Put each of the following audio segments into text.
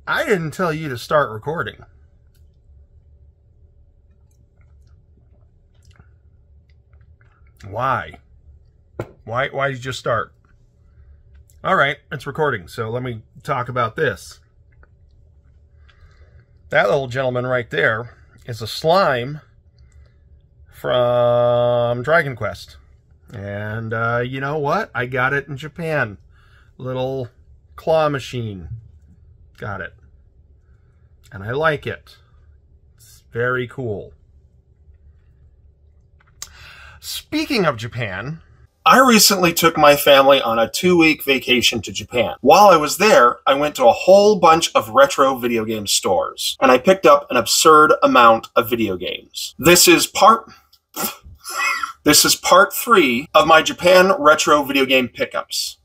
I didn't tell you to start recording. Why? Why did you just start? All right, it's recording, so let me talk about this. That little gentleman right there is a slime from Dragon Quest. And you know what? I got it in Japan. Little claw machine. Got it. And I like it. It's very cool. Speaking of Japan, I recently took my family on a 2-week vacation to Japan. While I was there, I went to a whole bunch of retro video game stores, and I picked up an absurd amount of video games. This is part 3 of my Japan retro video game pickups.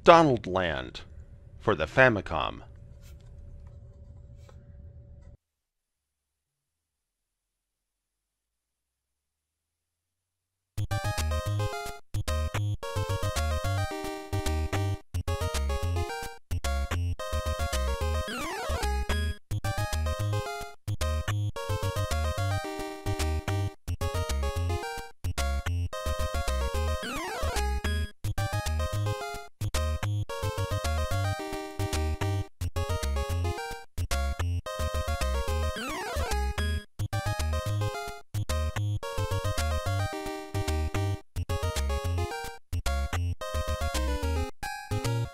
Donald Land for the Famicom.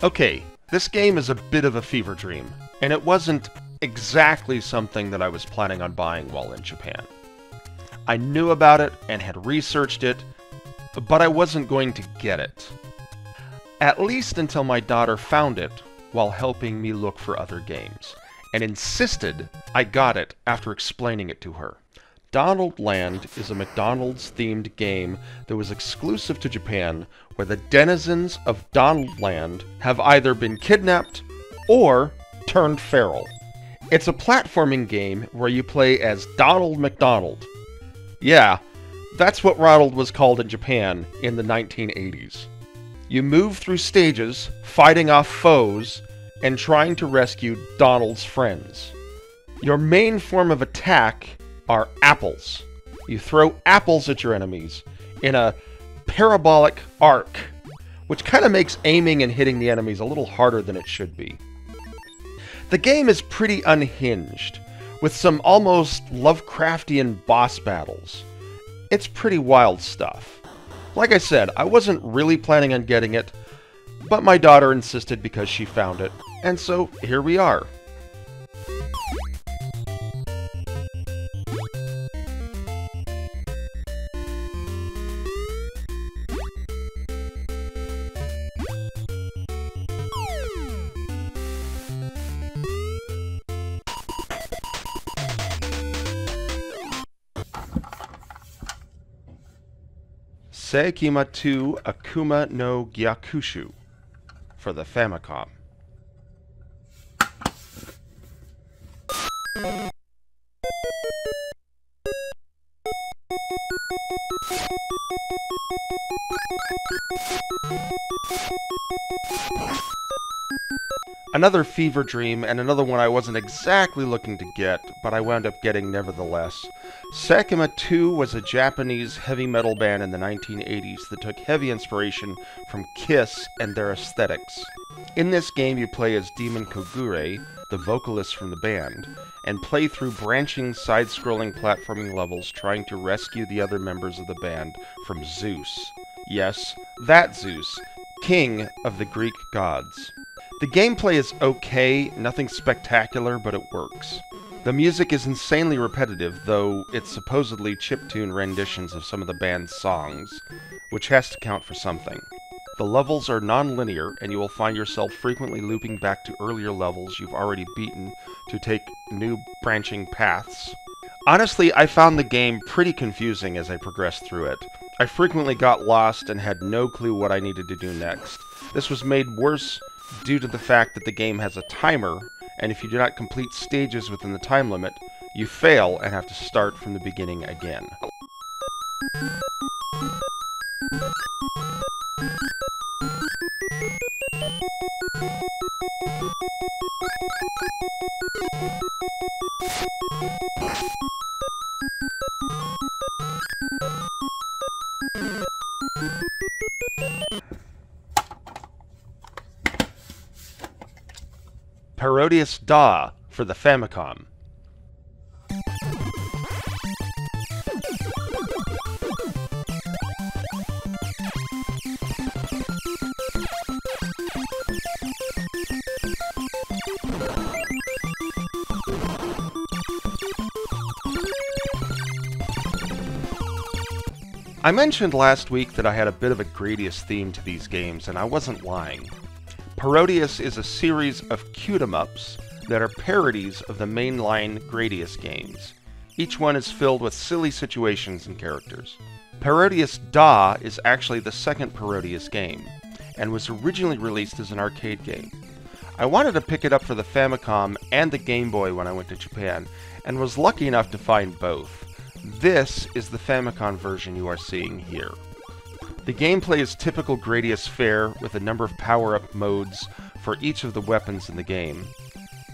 Okay, this game is a bit of a fever dream, and it wasn't exactly something that I was planning on buying while in Japan. I knew about it and had researched it, but I wasn't going to get it. At least until my daughter found it while helping me look for other games, and insisted I got it after explaining it to her. Donald Land is a McDonald's-themed game that was exclusive to Japan, where the denizens of Donald Land have either been kidnapped or turned feral. It's a platforming game where you play as Donald McDonald. Yeah, that's what Ronald was called in Japan in the 1980s. You move through stages, fighting off foes, and trying to rescue Donald's friends. Your main form of attack are apples. You throw apples at your enemies in a parabolic arc, which kind of makes aiming and hitting the enemies a little harder than it should be. The game is pretty unhinged, with some almost Lovecraftian boss battles. It's pretty wild stuff. Like I said, I wasn't really planning on getting it, but my daughter insisted because she found it, and so here we are. Seikima 2 Akuma no Gyakushū for the Famicom. Another fever dream, and another one I wasn't exactly looking to get, but I wound up getting nevertheless. Seikima 2 was a Japanese heavy metal band in the 1980s that took heavy inspiration from Kiss and their aesthetics. In this game you play as Demon Kogure, the vocalist from the band, and play through branching side-scrolling platforming levels trying to rescue the other members of the band from Zeus. Yes, that Zeus, king of the Greek gods. The gameplay is okay, nothing spectacular, but it works. The music is insanely repetitive, though it's supposedly chiptune renditions of some of the band's songs, which has to count for something. The levels are non-linear, and you will find yourself frequently looping back to earlier levels you've already beaten to take new branching paths. Honestly, I found the game pretty confusing as I progressed through it. I frequently got lost and had no clue what I needed to do next. This was made worse due to the fact that the game has a timer, and if you do not complete stages within the time limit, you fail and have to start from the beginning again. Parodius Da for the Famicom. I mentioned last week that I had a bit of a Gradius theme to these games, and I wasn't lying. Parodius is a series of cute-em-ups that are parodies of the mainline Gradius games. Each one is filled with silly situations and characters. Parodius Da is actually the second Parodius game, and was originally released as an arcade game. I wanted to pick it up for the Famicom and the Game Boy when I went to Japan, and was lucky enough to find both. This is the Famicom version you are seeing here. The gameplay is typical Gradius fare, with a number of power-up modes for each of the weapons in the game,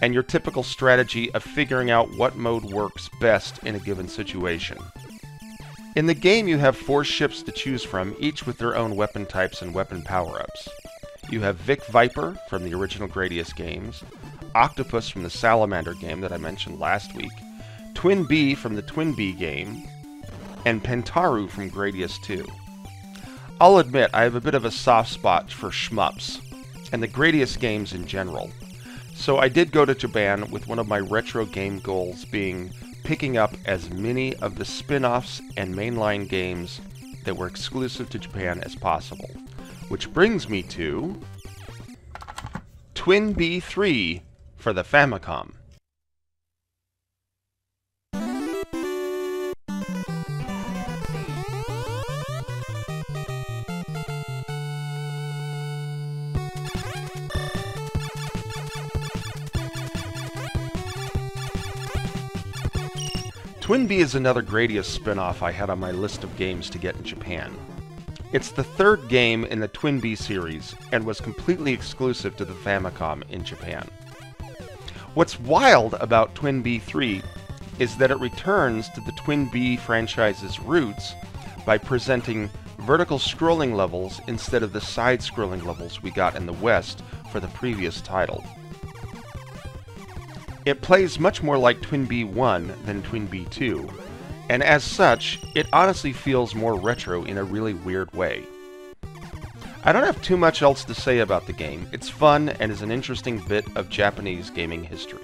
and your typical strategy of figuring out what mode works best in a given situation. In the game you have 4 ships to choose from, each with their own weapon types and weapon power-ups. You have Vic Viper from the original Gradius games, Octopus from the Salamander game that I mentioned last week, TwinBee from the TwinBee game, and Pentaru from Gradius 2. I'll admit I have a bit of a soft spot for shmups, and the Gradius games in general, so I did go to Japan with one of my retro game goals being picking up as many of the spin-offs and mainline games that were exclusive to Japan as possible. Which brings me to TwinBee 3 for the Famicom. TwinBee is another Gradius spin-off I had on my list of games to get in Japan. It's the third game in the TwinBee series, and was completely exclusive to the Famicom in Japan. What's wild about TwinBee 3 is that it returns to the TwinBee franchise's roots by presenting vertical scrolling levels instead of the side-scrolling levels we got in the West for the previous title. It plays much more like TwinBee 1 than TwinBee 2, and as such, it honestly feels more retro in a really weird way. I don't have too much else to say about the game. It's fun and is an interesting bit of Japanese gaming history.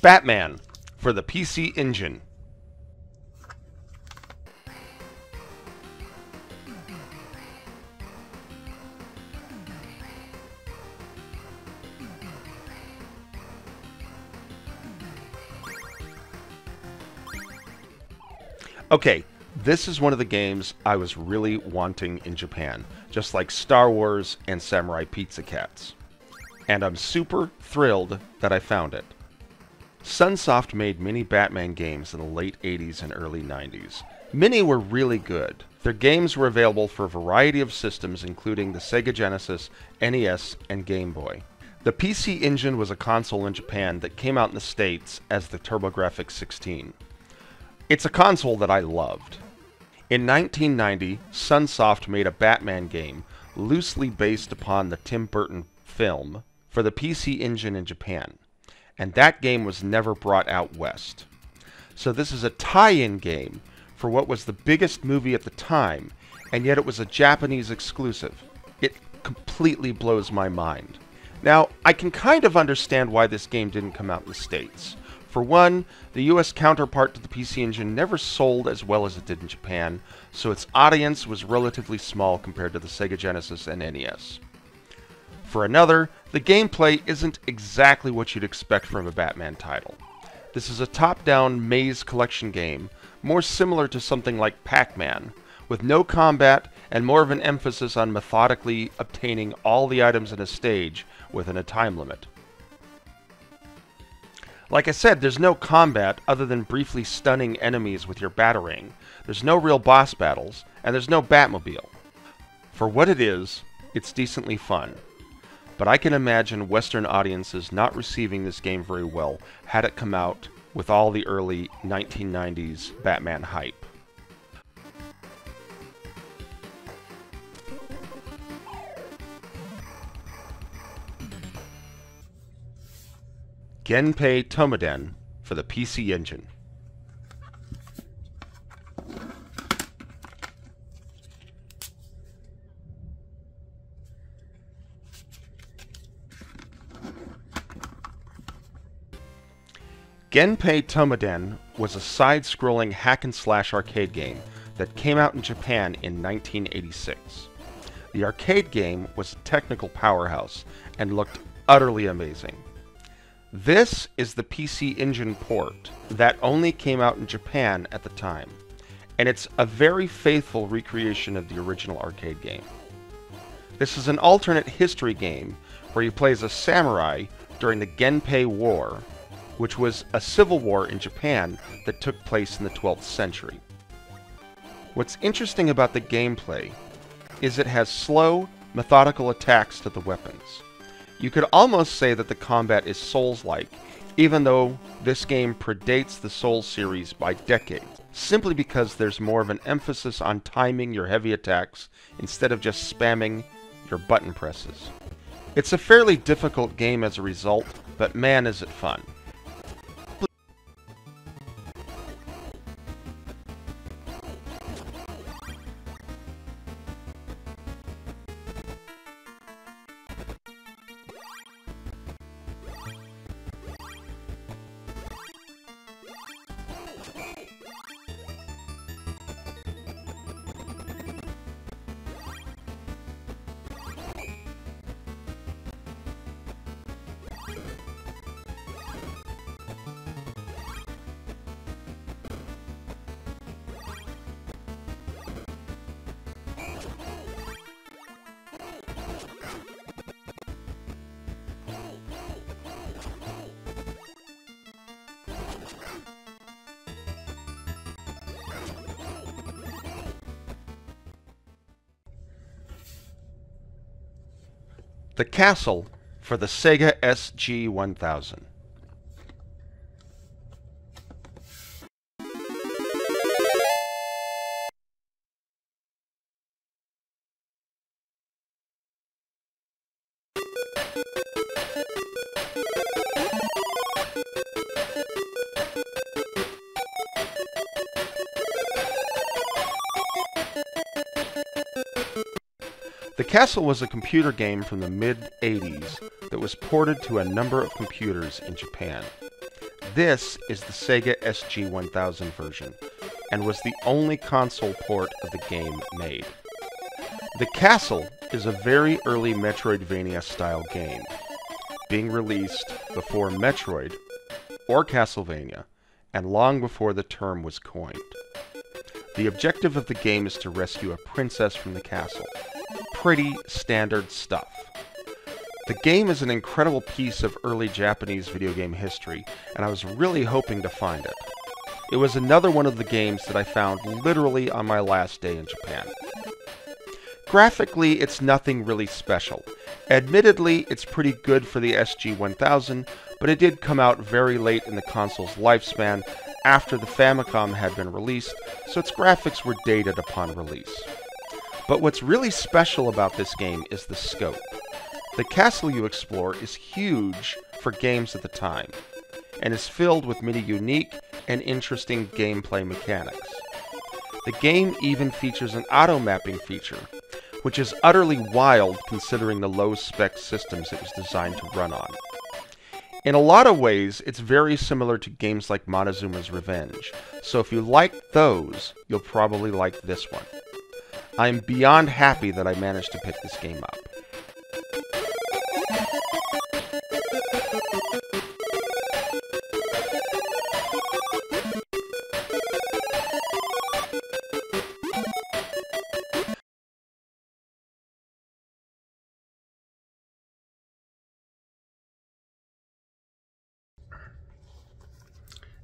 Batman for the PC Engine. Okay, this is one of the games I was really wanting in Japan, just like Star Wars and Samurai Pizza Cats. And I'm super thrilled that I found it. Sunsoft made many Batman games in the late 80s and early 90s. Many were really good. Their games were available for a variety of systems, including the Sega Genesis, NES, and Game Boy. The PC Engine was a console in Japan that came out in the States as the TurboGrafx 16. It's a console that I loved. In 1990, Sunsoft made a Batman game loosely based upon the Tim Burton film for the PC Engine in Japan, and that game was never brought out west. So this is a tie-in game for what was the biggest movie at the time, and yet it was a Japanese exclusive. It completely blows my mind. Now, I can kind of understand why this game didn't come out in the States. For one, the US counterpart to the PC Engine never sold as well as it did in Japan, so its audience was relatively small compared to the Sega Genesis and NES. For another, the gameplay isn't exactly what you'd expect from a Batman title. This is a top-down maze collection game, more similar to something like Pac-Man, with no combat and more of an emphasis on methodically obtaining all the items in a stage within a time limit. Like I said, there's no combat other than briefly stunning enemies with your batarang. There's no real boss battles, and there's no Batmobile. For what it is, it's decently fun. But I can imagine Western audiences not receiving this game very well had it come out with all the early 1990s Batman hype. Genpei Toma Den for the PC Engine. Genpei Toma Den was a side-scrolling hack-and-slash arcade game that came out in Japan in 1986. The arcade game was a technical powerhouse and looked utterly amazing. This is the PC Engine port that only came out in Japan at the time, and it's a very faithful recreation of the original arcade game. This is an alternate history game where you play as a samurai during the Genpei War, which was a civil war in Japan that took place in the 12th century. What's interesting about the gameplay is it has slow, methodical attacks to the weapons. You could almost say that the combat is Souls-like, even though this game predates the Souls series by decades, simply because there's more of an emphasis on timing your heavy attacks instead of just spamming your button presses. It's a fairly difficult game as a result, but man is it fun. The Castle for the Sega SG-1000. The Castle was a computer game from the mid-80s that was ported to a number of computers in Japan. This is the Sega SG-1000 version, and was the only console port of the game made. The Castle is a very early Metroidvania-style game, being released before Metroid or Castlevania, and long before the term was coined. The objective of the game is to rescue a princess from the castle. Pretty standard stuff. The game is an incredible piece of early Japanese video game history, and I was really hoping to find it. It was another one of the games that I found literally on my last day in Japan. Graphically, it's nothing really special. Admittedly, it's pretty good for the SG-1000, but it did come out very late in the console's lifespan, after the Famicom had been released, so its graphics were dated upon release. But what's really special about this game is the scope. The castle you explore is huge for games at the time, and is filled with many unique and interesting gameplay mechanics. The game even features an auto-mapping feature, which is utterly wild considering the low-spec systems it was designed to run on. In a lot of ways, it's very similar to games like Montezuma's Revenge, so if you like those, you'll probably like this one. I'm beyond happy that I managed to pick this game up.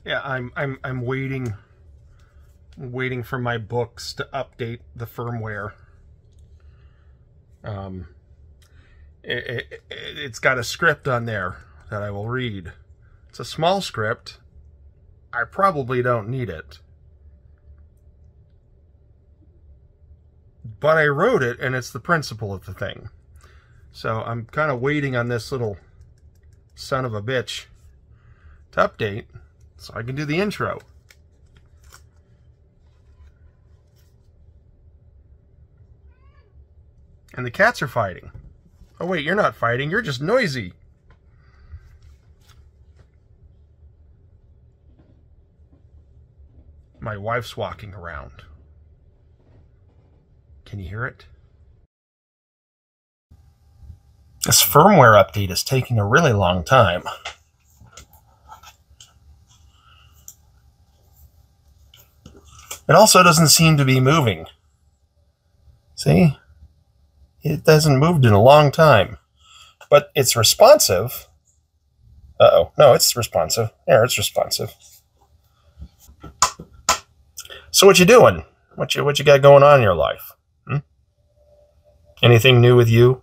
Yeah, I'm waiting for my books to update the firmware. It's got a script on there that I will read. It's a small script. I probably don't need it. But I wrote it, and it's the principle of the thing. So I'm kind of waiting on this little son of a bitch to update, so I can do the intro. And the cats are fighting. Oh wait, you're not fighting, you're just noisy. My wife's walking around. Can you hear it? This firmware update is taking a really long time. It also doesn't seem to be moving. See? It hasn't moved in a long time. But it's responsive. Uh-oh. No, it's responsive. There, it's responsive. So what you doing? What you got going on in your life? Anything new with you?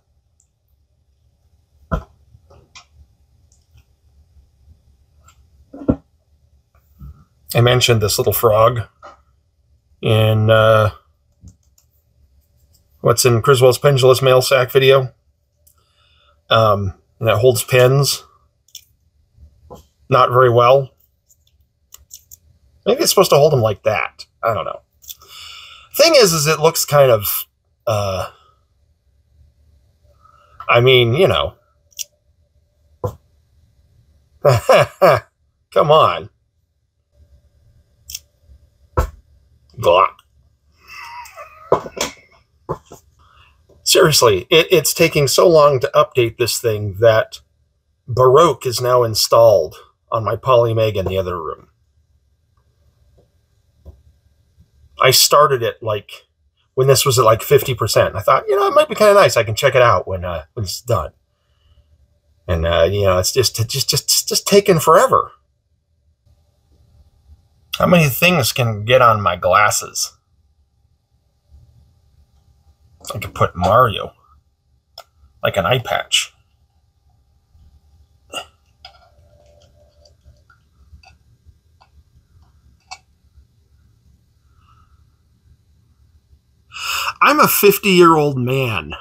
I mentioned this little frog in what's in Criswell's Pendulous Mail Sack video. And it holds pens. Not very well. Maybe it's supposed to hold them like that. I don't know. Thing is it looks kind of, I mean, you know. Come on. Blah. Seriously, it's taking so long to update this thing that Baroque is now installed on my Polymeg in the other room. I started it like when this was at like 50%. I thought, you know, it might be kind of nice. I can check it out when it's done. And you know, it's just taking forever. How many things can get on my glasses? I could put Mario, like an eye patch. I'm a 50-year-old man.